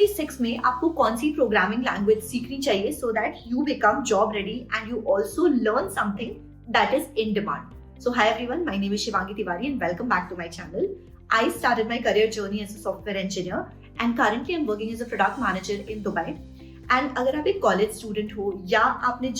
2026 में आपको कौन सी प्रोग्रामिंग लैंग्वेज सीखनी चाहिए so that you become job ready and you also learn something that is in demand. So hi everyone, my name is Shivangi Tiwari and welcome back to my channel. I started my career journey as a software engineer and currently I'm working as a product manager in Dubai. And अगर आप एक college student हो या आपने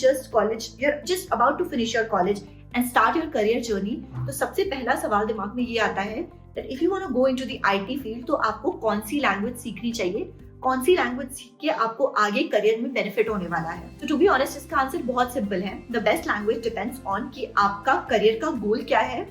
you're just about to finish your college and start your career journey, तो सबसे पहला सवाल दिमाग में ये आता है that if you want to go into the IT field तो आपको कौन सी लैंग्वेज सीखनी चाहिए, कौन सी लैंग्वेज सीख के आपको आगे करियर में बेनिफिट होने वाला है. तो टू बी ऑनेस्ट इसका आंसर बहुत सिंपल है. The best language depends on कि आपका करियर का गोल क्या है,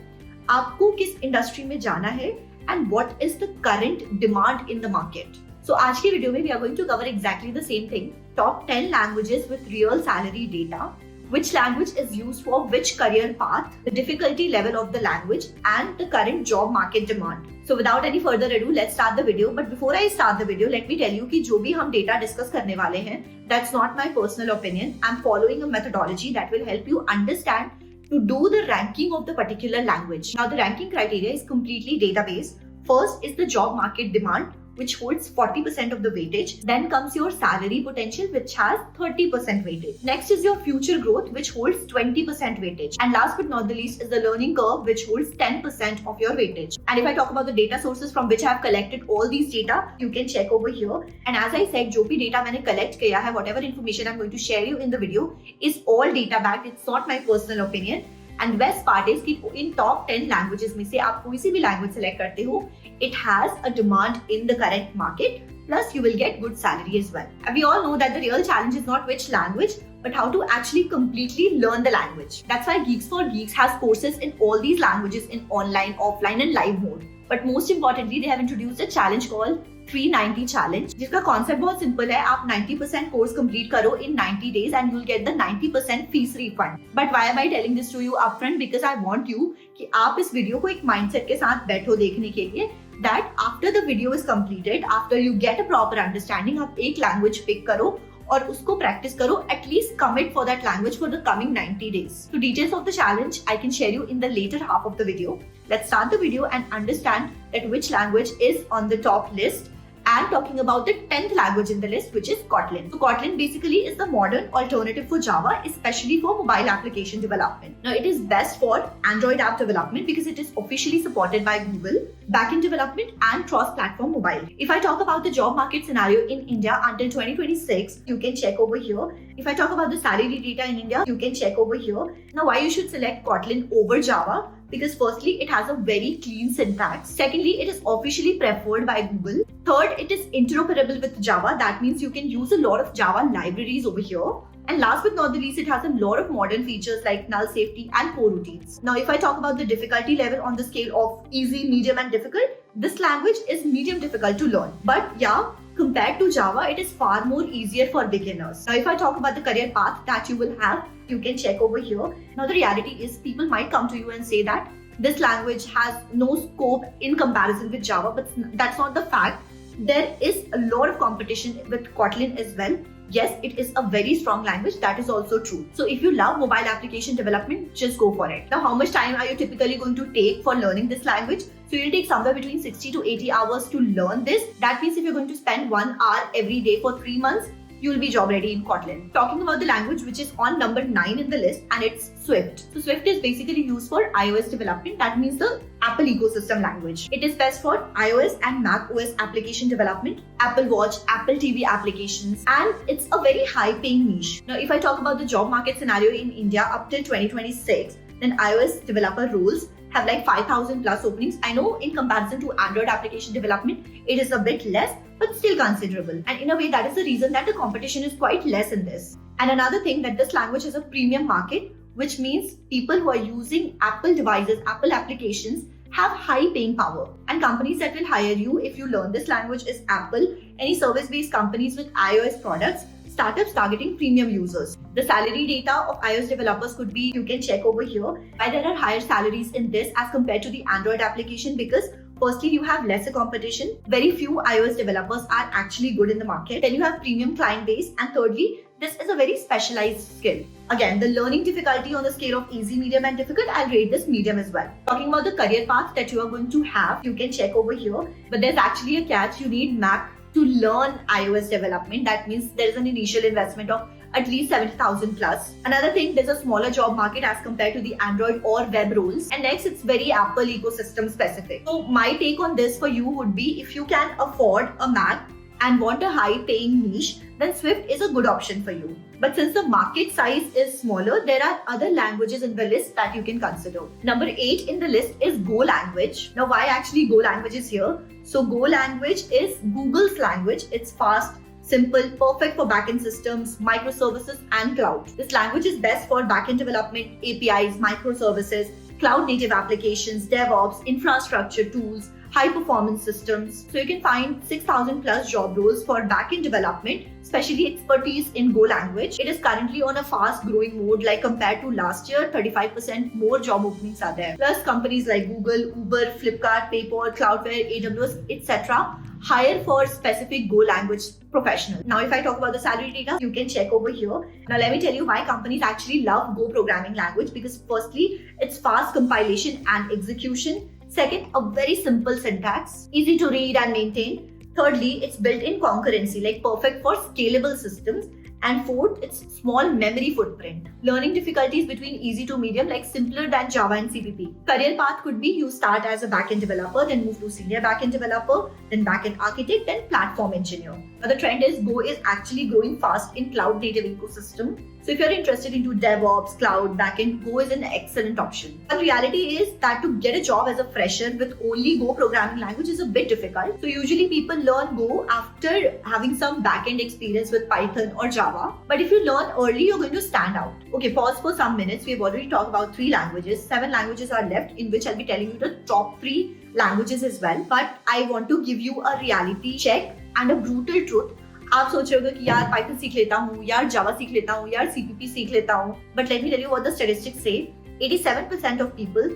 आपको किस इंडस्ट्री में जाना है and what is the current demand in the market. So आज की वीडियो में we are going to cover exactly the same thing. Top 10 languages with real salary data, which language is used for which career path, the difficulty level of the language and the current job market demand. So without any further ado, let's start the video. But before I start the video, let me tell you कि जो भी हम data discuss करने वाले हैं, that's not my personal opinion. I'm following a methodology that will help you understand to do the ranking of the particular language. Now the ranking criteria is completely data-based. First is the job market demand, which holds 40% of the weightage. Then comes your salary potential, which has 30% weightage. Next is your future growth, which holds 20% weightage. And last but not the least is the learning curve, which holds 10% of your weightage. And if I talk about the data sources from which I have collected all these data, you can check over here. And as I said, जो भी data मैंने collect किया है, whatever information I'm going to share you in the video is all data backed. It's not my personal opinion. And best part is कि in top 10 languages में से आप कोई सी भी language select करते हो, it has a demand in the current market, plus you will get good salary as well. And we all know that the real challenge is not which language, but how to actually completely learn the language. That's why Geeks for Geeks has courses in all these languages in online, offline and live mode. But most importantly, they have introduced a challenge called 390 challenge, जिसका concept बहुत simple है. आप 90% course complete करो in 90 days and you'll get the 90% fees refund. But why am I telling this to you upfront? Because I want you कि आप इस video को एक माइंडसेट के साथ बैठो देखने के लिए that after the video is completed, after you get a proper understanding, आप एक लैंग्वेज पिक करो और उसको प्रैक्टिस करो. At least commit for that language for the coming 90 days. So details of the challenge I can share you in the later half of the video. Let's start the video and understand that which language is on the top list. And talking about the 10th language in the list, which is Kotlin. So Kotlin basically is the modern alternative for Java, especially for mobile application development. Now it is best for Android app development because it is officially supported by Google, backend development and cross-platform mobile. If I talk about the job market scenario in India until 2026, you can check over here. If I talk about the salary data in India, you can check over here. Now why you should select Kotlin over Java? Because firstly, it has a very clean syntax. Secondly, it is officially preferred by Google. Third, it is interoperable with Java. That means you can use a lot of Java libraries over here. And last but not the least, it has a lot of modern features like null safety and coroutines. Now, if I talk about the difficulty level on the scale of easy, medium and difficult, this language is medium difficult to learn. But yeah, compared to Java, it is far more easier for beginners. Now, if I talk about the career path that you will have, you can check over here. Now, the reality is people might come to you and say that this language has no scope in comparison with Java, but that's not the fact. There is a lot of competition with Kotlin as well. Yes, it is a very strong language. That is also true. So if you love mobile application development, just go for it. Now, how much time are you typically going to take for learning this language? So you'll take somewhere between 60 to 80 hours to learn this. That means if you're going to spend 1 hour every day for 3 months, you'll be job ready in Kotlin. Talking about the language which is on number 9 in the list, and it's Swift. So Swift is basically used for iOS development. That means the Apple ecosystem language. It is best for iOS and Mac OS application development, Apple Watch, Apple TV applications, and it's a very high paying niche. Now, if I talk about the job market scenario in India up till 2026, then iOS developer roles have like 5,000 plus openings. I know in comparison to Android application development, it is a bit less, but still considerable. And in a way, that is the reason that the competition is quite less in this. And another thing that this language has a premium market, which means people who are using Apple devices, Apple applications, have high paying power. And companies that will hire you if you learn this language is Apple, any service-based companies with iOS products, startups targeting premium users. The salary data of iOS developers could be, you can check over here, why there are higher salaries in this as compared to the Android application, because firstly, you have lesser competition. Very few iOS developers are actually good in the market. Then you have premium client base. And thirdly, this is a very specialized skill. Again, the learning difficulty on the scale of easy, medium and difficult, I'll rate this medium as well. Talking about the career path that you are going to have, you can check over here. But there's actually a catch. You need Mac to learn iOS development. That means there is an initial investment of at least 70,000 plus. Another thing, there's a smaller job market as compared to the Android or web roles. And next, it's very Apple ecosystem specific. So my take on this for you would be, if you can afford a Mac and want a high paying niche, then Swift is a good option for you. But since the market size is smaller, there are other languages in the list that you can consider. Number 8 in the list is Go language. Now, why actually Go language is here? So Go language is Google's language. It's fast, simple, perfect for backend systems, microservices, and cloud. This language is best for backend development, APIs, microservices, cloud native applications, DevOps, infrastructure tools, high performance systems. So you can find 6,000 plus job roles for backend development, especially expertise in Go language. It is currently on a fast growing mode, like compared to last year, 35% more job openings are there. Plus companies like Google, Uber, Flipkart, PayPal, Cloudflare, AWS, etc. hire for specific Go language professionals. Now, if I talk about the salary data, you can check over here. Now, let me tell you why companies actually love Go programming language, because firstly, it's fast compilation and execution. Second, a very simple syntax, easy to read and maintain. Thirdly, it's built-in concurrency, like perfect for scalable systems. And fourth, it's small memory footprint. Learning difficulties between easy to medium, like simpler than Java and CPP. Career path could be you start as a backend developer, then move to senior backend developer, then backend architect, then platform engineer. Now the trend is Go is actually growing fast in cloud native ecosystem. So if you're interested into DevOps, cloud, backend, Go is an excellent option. But reality is that to get a job as a fresher with only Go programming language is a bit difficult. So usually people learn Go after having some backend experience with Python or Java. But if you learn early, you're going to stand out. Okay, pause for some minutes. We've already talked about 3 languages. 7 languages are left, in which I'll be telling you the top 3 languages as well. But I want to give you a reality check and a brutal truth. आप सोच रहे होगे कि यार Python सीख लेता हूँ, यार जावा सीख लेता हूँ, यार सीपीपी सीख लेता हूँ. But let me tell you what the statistics say. 87% of people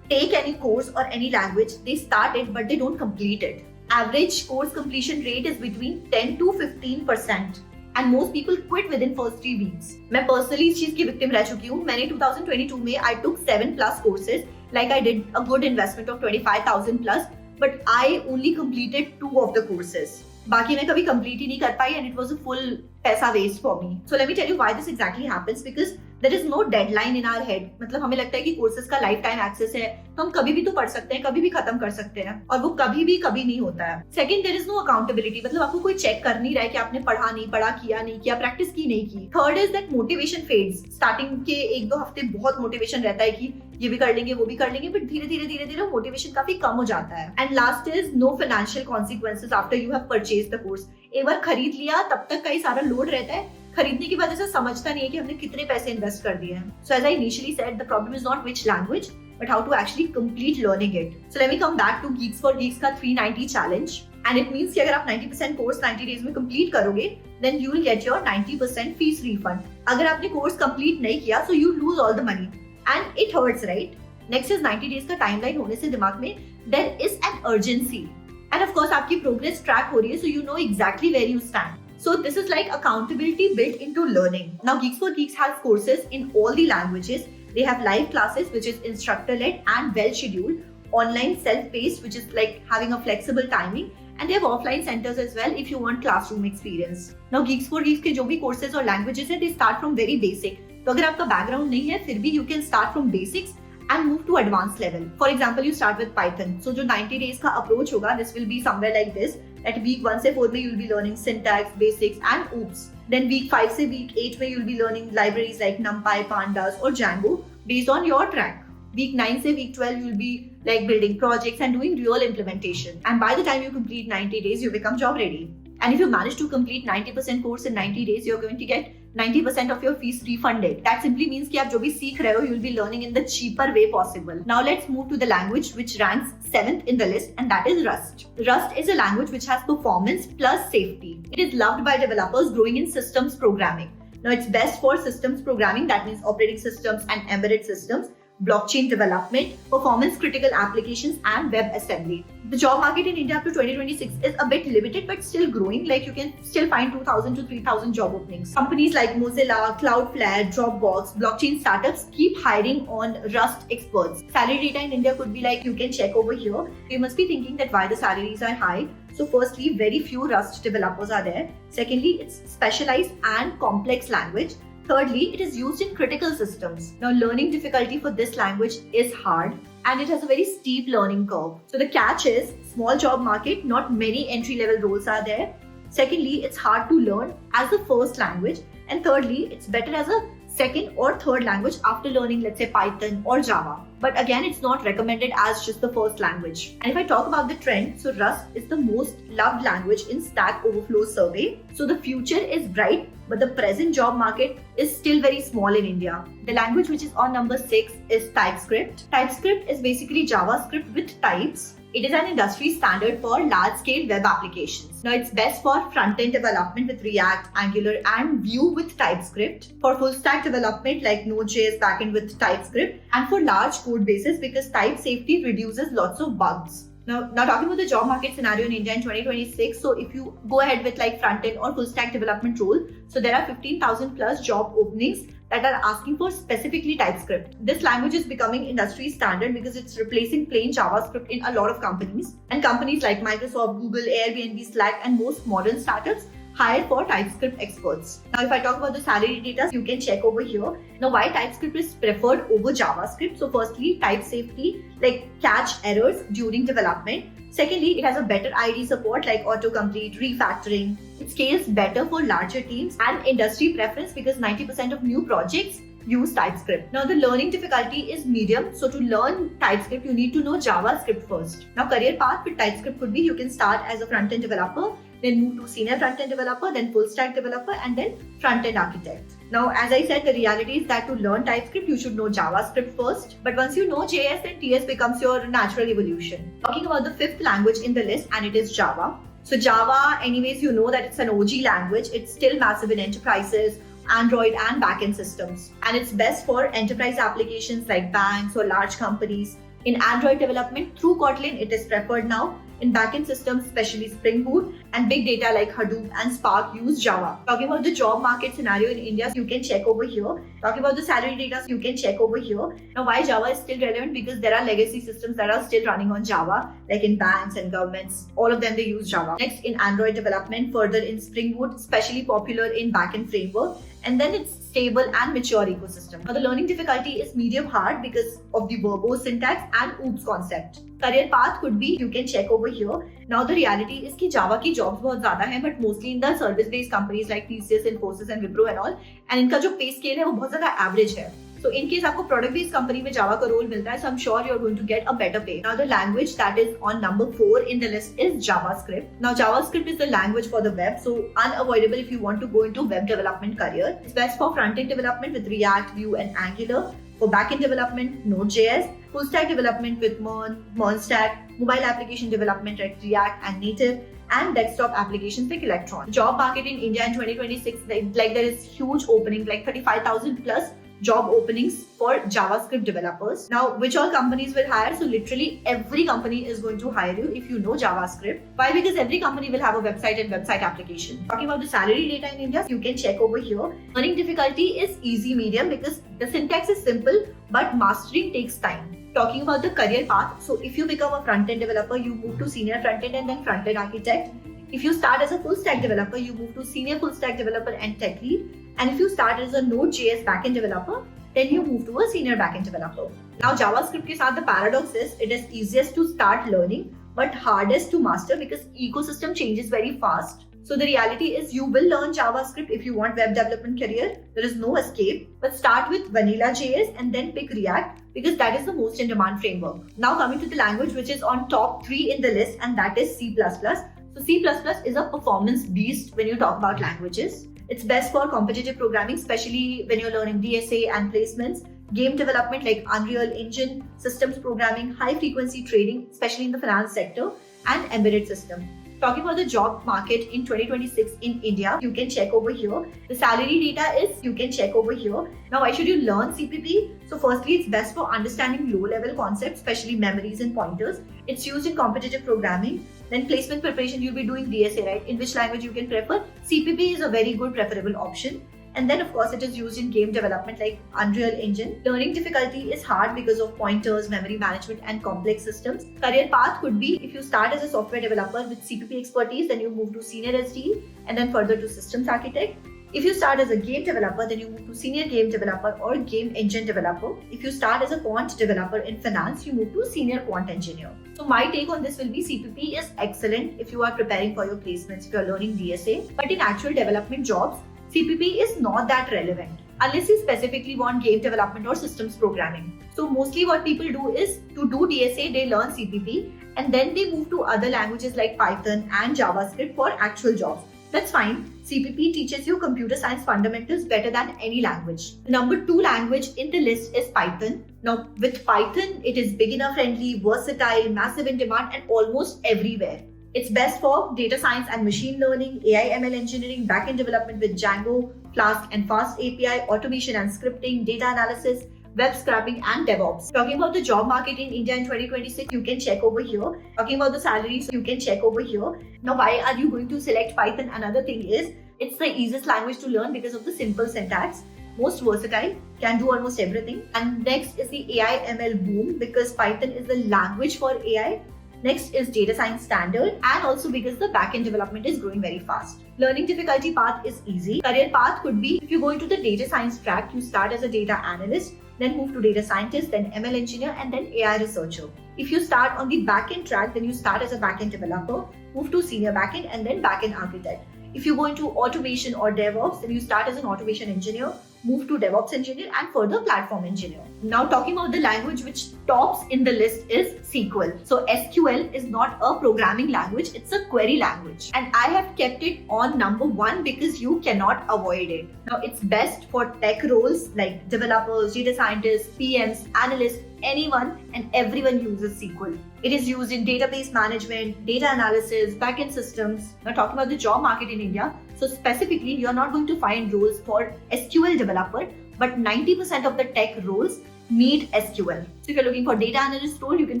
take any course or any language, they start it but they don't complete it. Average course completion rate is between 10 to 15%. And most people quit within first 3 weeks. मैं personally इस चीज की victim रह चुकी हूँ. मैंने 2022 में I took 7 plus courses, like I did a good investment of 25,000 plus, but I only completed 2 of the courses. बाकी मैं कभी complete ही नहीं कर पाई, and it was a full पैसा waste for me. So let me tell you why this exactly happens, because there is no deadline in our head. मतलब हमें लगता है कि courses का lifetime access है, तो हम कभी भी तो पढ़ सकते हैं, कभी भी खत्म कर सकते हैं, और वो कभी नहीं होता है. Second, there is no accountability. मतलब आपको कोई check कर नहीं रहा है कि आपने पढ़ा नहीं पढ़ा, किया नहीं किया, practice की नहीं की. Third is that motivation fades. Starting के 1-2 हफ्ते बहुत motivation रहता है कि ये भी कर लेंगे वो भी कर लेंगे, but धीरे धीरे मोटिवेशन काफी कम हो जाता है. And last is no financial consequences after you have purchase the course. एक बार खरीद लिया तब तक का ही सारा लोड रहता है, खरीदने के बाद ऐसा समझता नहीं है कि हमने कितने पैसे इन्वेस्ट कर दिए हैं. So as I initially said, the problem is not which language but how to actually complete learning it. So let me come back to Geeks for Geeks का 390 challenge. And it means कि अगर आप 90% course 90 days में complete करोगे, then you will get your 90% fees refund. अगर आपने course complete नहीं किया, so you lose all the money. And it hurts, right? Next is 90 days का timeline होने से दिमाग में there is an urgency. And of course आपकी progress track हो रही है, so you know exactly where you stand. So this is like accountability built into learning. Now Geeks for Geeks has courses in all the languages. They have live classes, which is instructor-led and well-scheduled, online self-paced, which is like having a flexible timing, and they have offline centers as well if you want classroom experience. Now Geeks for Geeks के जो भी courses और languages हैं, they start from very basic. तो अगर आपका background नहीं है, फिर भी you can start from basics and move to advanced level. For example, you start with Python. So जो 90 days का approach होगा, this will be somewhere like this. At week 1 से 4 में you'll be learning syntax, basics and OOPS. Then week 5 से week 8 में you'll be learning libraries like NumPy, Pandas or Django based on your track. Week 9 से week 12 you'll be like building projects and doing real implementation. And by the time you complete 90 days, you become job ready. And if you manage to complete 90% course in 90 days, you're going to get 90% of your fees refunded. That simply means कि आप जो भी सीख रहे हो, you'll be learning in the cheaper way possible. Now let's move to the language which ranks 7th in the list, and that is Rust. Rust is a language which has performance plus safety. It is loved by developers growing in systems programming. Now it's best for systems programming, that means operating systems and embedded systems, blockchain development, performance critical applications and web assembly. The job market in India up to 2026 is a bit limited but still growing. Like you can still find 2,000 to 3,000 job openings. Companies like Mozilla, Cloudflare, Dropbox, blockchain startups keep hiring on Rust experts. Salary data in India could be like, you can check over here. You must be thinking that why the salaries are high. So firstly, very few Rust developers are there. Secondly, it's specialized and complex language. Thirdly, it is used in critical systems. Now, learning difficulty for this language is hard and it has a very steep learning curve. So the catch is small job market, not many entry-level roles are there. Secondly, it's hard to learn as the first language. And thirdly, it's better as a second or third language after learning, let's say, Python or Java. But again, it's not recommended as just the first language. And if I talk about the trend, so Rust is the most loved language in Stack Overflow survey. So the future is bright, but the present job market is still very small in India. The language which is on number 6 is TypeScript. TypeScript is basically JavaScript with types. It is an industry standard for large-scale web applications. Now, it's best for front-end development with React, Angular, and Vue with TypeScript. For full-stack development like Node.js backend with TypeScript, and for large code bases because type safety reduces lots of bugs. Now talking about the job market scenario in India in 2026, so if you go ahead with like front-end or full-stack development role, so there are 15,000 plus job openings that are asking for specifically TypeScript. This language is becoming industry standard because it's replacing plain JavaScript in a lot of companies. And companies like Microsoft, Google, Airbnb, Slack, and most modern startups hire for TypeScript experts. Now, if I talk about the salary data, you can check over here. Now, why TypeScript is preferred over JavaScript? So firstly, type safety, like catch errors during development. Secondly, it has a better ID support like autocomplete, refactoring. It scales better for larger teams and industry preference because 90% of new projects use TypeScript. Now, the learning difficulty is medium. So to learn TypeScript, you need to know JavaScript first. Now, career path with TypeScript could be you can start as a front-end developer, then move to senior front-end developer, then full-stack developer, and then front-end architect. Now, as I said, the reality is that to learn TypeScript, you should know JavaScript first. But once you know JS, then TS becomes your natural evolution. Talking about the 5th language in the list, and it is Java. So Java, anyways, you know that it's an OG language. It's still massive in enterprises, Android and backend systems. And it's best for enterprise applications like banks or large companies. In Android development, through Kotlin, it is preferred now. In backend systems, especially Spring Boot and big data like Hadoop and Spark use Java. Talking about the job market scenario in India, you can check over here. Talking about the salary data, you can check over here. Now, why Java is still relevant? Because there are legacy systems that are still running on Java, like in banks and governments. All of them, they use Java. Next, in Android development, further in Spring Boot, especially popular in backend framework. And then it's stable and mature ecosystem. Now, the learning difficulty is medium hard because of the verbose syntax and OOPS concept. Career path could be, you can check over here. Now, the reality is कि Java की jobs बहुत ज़्यादा हैं, but mostly in the service-based companies like TCS, Infosys, and Wipro and all. And इनका जो pay scale है वो बहुत ज़्यादा average है. So in case आपको product-based company में Java का role मिलता है, so I'm sure you're going to get a better pay. Now, the language that is on number 4 in the list is JavaScript. Now, JavaScript is the language for the web, so unavoidable if you want to go into web development career. It's best for front-end development with React, Vue, and Angular. For backend development, Node.js. Full stack development with MERN-Stack. Mobile application development like React and Native. And desktop applications like Electron. The job market in India in 2026, like there is huge opening, like 35,000 plus job openings for JavaScript developers. Now, which all companies will hire? So literally every company is going to hire you if you know JavaScript. Why? Because every company will have a website and website application. Talking about the salary data in India, you can check over here. Learning difficulty is easy medium because the syntax is simple, but mastering takes time. Talking about the career path, so if you become a front-end developer, you move to senior front-end and then front-end architect. If you start as a full-stack developer, you move to senior full-stack developer and tech lead. And if you start as a Node.js backend developer, then you move to a senior backend developer. Now, JavaScript के साथ the paradox is it is easiest to start learning, but hardest to master because ecosystem changes very fast. So the reality is you will learn JavaScript if you want web development career. There is no escape. But start with Vanilla JS and then pick React because that is the most in demand framework. Now coming to the language which is on top 3 in the list, and that is C++. So C++ is a performance beast when you talk about languages. It's best for competitive programming, especially when you're learning DSA and placements, game development like Unreal Engine, systems programming, high frequency trading, especially in the finance sector, and embedded system. Talking about the job market in 2026 in India, you can check over here. The salary data is, you can check over here. Now, why should you learn CPP? So firstly, it's best for understanding low-level concepts, especially memories and pointers. It's used in competitive programming. Then placement preparation, you'll be doing DSA, right? In which language you can prefer? CPP is a very good preferable option. And then of course it is used in game development like Unreal Engine. Learning difficulty is hard because of pointers, memory management and complex systems. Career path could be, if you start as a software developer with CPP expertise, then you move to senior SDE and then further to systems architect. If you start as a game developer, then you move to senior game developer or game engine developer. If you start as a quant developer in finance, you move to senior quant engineer. So my take on this will be CPP is excellent if you are preparing for your placements, if you are learning DSA. But in actual development jobs, CPP is not that relevant unless you specifically want game development or systems programming. So mostly what people do is, to do DSA, they learn CPP and then they move to other languages like Python and JavaScript for actual jobs. That's fine. CPP teaches you computer science fundamentals better than any language. The number 2 language in the list is Python. Now, with Python, it is beginner friendly, versatile, massive in demand, and almost everywhere. It's best for data science and machine learning, AI ML engineering, backend development with Django, Flask and Fast API, automation and scripting, data analysis, web scraping and DevOps. Talking about the job market in India in 2026, you can check over here. Talking about the salaries, you can check over here. Now, why are you going to select Python? Another thing is, it's the easiest language to learn because of the simple syntax. Most versatile, can do almost everything. And next is the AI ML boom because Python is the language for AI. Next is data science standard, and also because the backend development is growing very fast. Learning difficulty path is easy. Career path could be, if you go into the data science track, you start as a data analyst, then move to data scientist, then ML engineer, and then AI researcher. If you start on the backend track, then you start as a backend developer, move to senior backend, and then backend architect. If you go into automation or DevOps, then you start as an automation engineer, move to DevOps engineer, and further platform engineer. Now talking about the language which tops in the list is SQL. So SQL is not a programming language, it's a query language. And I have kept it on number 1 because you cannot avoid it. Now it's best for tech roles like developers, data scientists, PMs, analysts, anyone and everyone uses SQL. It is used in database management, data analysis, backend systems. Now talking about the job market in India, so specifically you're not going to find roles for SQL developer, but 90% of the tech roles need SQL. So if you're looking for data analyst role, you can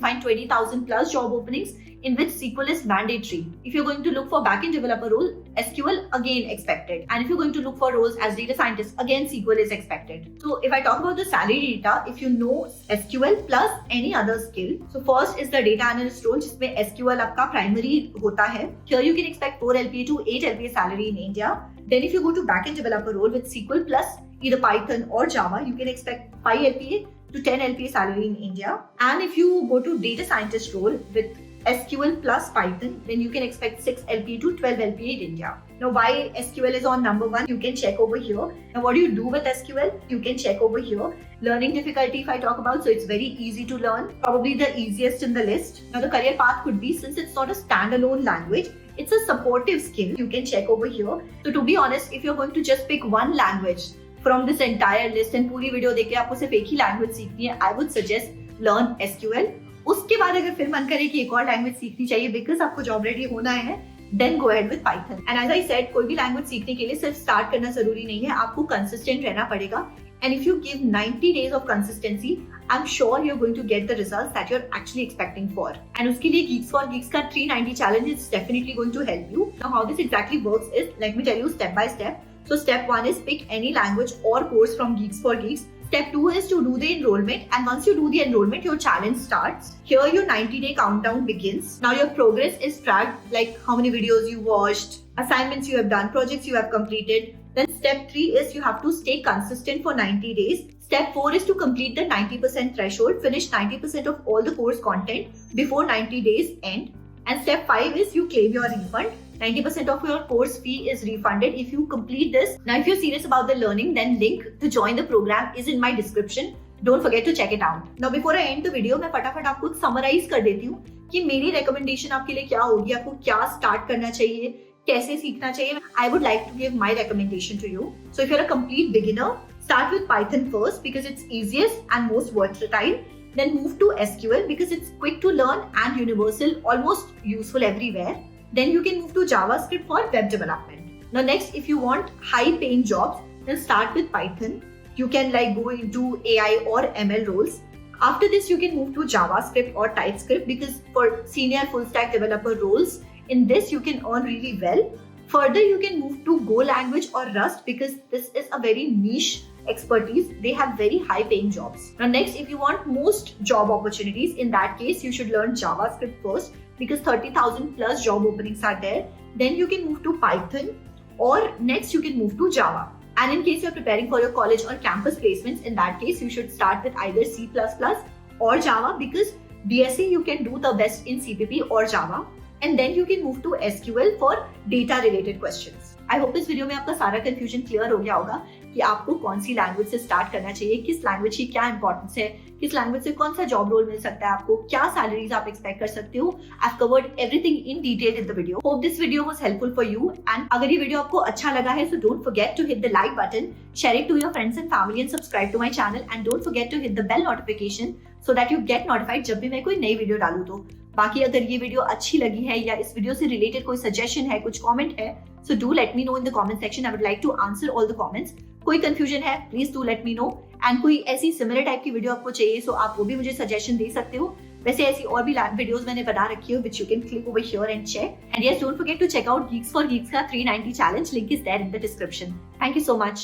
find 20,000 plus job openings in which SQL is mandatory. If you're going to look for backend developer role, SQL again expected. And if you're going to look for roles as data scientist, again SQL is expected. So if I talk about the salary data, if you know SQL plus any other skill, so first is the data analyst role, जिसमें SQL आपका primary होता है. Here you can expect 4 LPA to 8 LPA salary in India. Then if you go to backend developer role with SQL plus either Python or Java, you can expect 5 LPA to 10 LPA salary in India. And if you go to data scientist role with SQL plus Python, then you can expect 6 LPA to 12 LPA in India. Now why SQL is on number 1, you can check over here. Now what do you do with SQL? You can check over here. Learning difficulty if I talk about, so it's very easy to learn, probably the easiest in the list. Now the career path could be, since it's not a standalone language, it's a supportive skill, you can check over here. So to be honest, if you're going to just pick one language from this entire list and पूरी video देख के आपको सिर्फ एक ही language सीखनी है, I would suggest learn SQL. उसके बाद अगर फिर मन करे कि एक और लैंग्वेज सीखनी चाहिए बिकॉज आपको जॉब रेडी होना है, then go ahead with Python. And as I said, कोई भी लैंग्वेज सीखने के लिए सिर्फ स्टार्ट करना जरूरी नहीं है, आपको कंसिस्टेंट रहना पड़ेगा. And if you give 90 days of consistency, I'm sure you're going to get the results that you're actually expecting for. And उसके लिए Geeks for Geeks का 390 challenge is definitely going to help you. Now how this exactly works is, let me tell you step by step. So step 1 is pick any language or course from Geeks for Geeks. Step 2 is to do the enrollment, and once you do the enrollment, your challenge starts. Here your 90-day countdown begins. Now your progress is tracked, like how many videos you watched, assignments you have done, projects you have completed. Then step 3 is you have to stay consistent for 90 days. Step 4 is to complete the 90% threshold, finish 90% of all the course content before 90 days end. And step 5 is you claim your refund. 90% of your course fee is refunded if you complete this. Now, if you're serious about the learning, then link to join the program is in my description. Don't forget to check it out. Now, before I end the video, मैं फटाफट आपको एक summarize कर देती हूँ कि मेरी recommendation आपके लिए क्या होगी, आपको क्या start करना चाहिए, कैसे सीखना चाहिए. I would like to give my recommendation to you. So, if you're a complete beginner, start with Python first because it's easiest and most versatile. Then move to SQL because it's quick to learn and universal, almost useful everywhere. Then you can move to JavaScript for web development. Now next, if you want high paying jobs, then start with Python. You can go into AI or ML roles. After this, you can move to JavaScript or TypeScript because for senior full stack developer roles, in this you can earn really well. Further, you can move to Go language or Rust because this is a very niche expertise. They have very high paying jobs. Now next, if you want most job opportunities, in that case you should learn JavaScript first because 30,000 plus job openings are there. Then you can move to Python, or next you can move to Java. And in case you're preparing for your college or campus placements, in that case you should start with either C++ or Java because BSc you can do the best in CPP or Java. And then you can move to SQL for data related questions. I hope इस video में आपका सारा confusion clear हो गया होगा कि आपको कौन सी लैंग्वेज से स्टार्ट करना चाहिए, किस लैंग्वेज की क्या इंपॉर्टेंस है, किस लैंग्वेज से कौन सा जॉब रोल मिल सकता है आपको, क्या सैलरीज आप एक्सपेक्ट कर सकते हो. I've covered everything in detail in the video. Hope this video was helpful for you. And अगर ये वीडियो आपको अच्छा लगा है, so don't forget to hit the like button, share it to your friends and family and subscribe to my channel. And don't forget to hit the bell notification so that you get notified जब भी मैं कोई नई video डालूं तो. बाकी अगर ये वीडियो अच्छी लगी है या इस वीडियो से रिलेटेड कोई सजेशन है, कुछ कमेंट है, so do let me know in the comment section. I would like to answer all the comments. कोई कंफ्यूजन है, please do let me know. And कोई ऐसी सिमिलर टाइप की वीडियो आपको चाहिए, सो आप वो भी मुझे सजेशन दे सकते हो. वैसे ऐसी और भी वीडियोस मैंने बना रखी है which you can click over here and check. And yes, don't forget to check out Geeks for Geeks का 390 challenge. Link is there in the description. Thank you so much.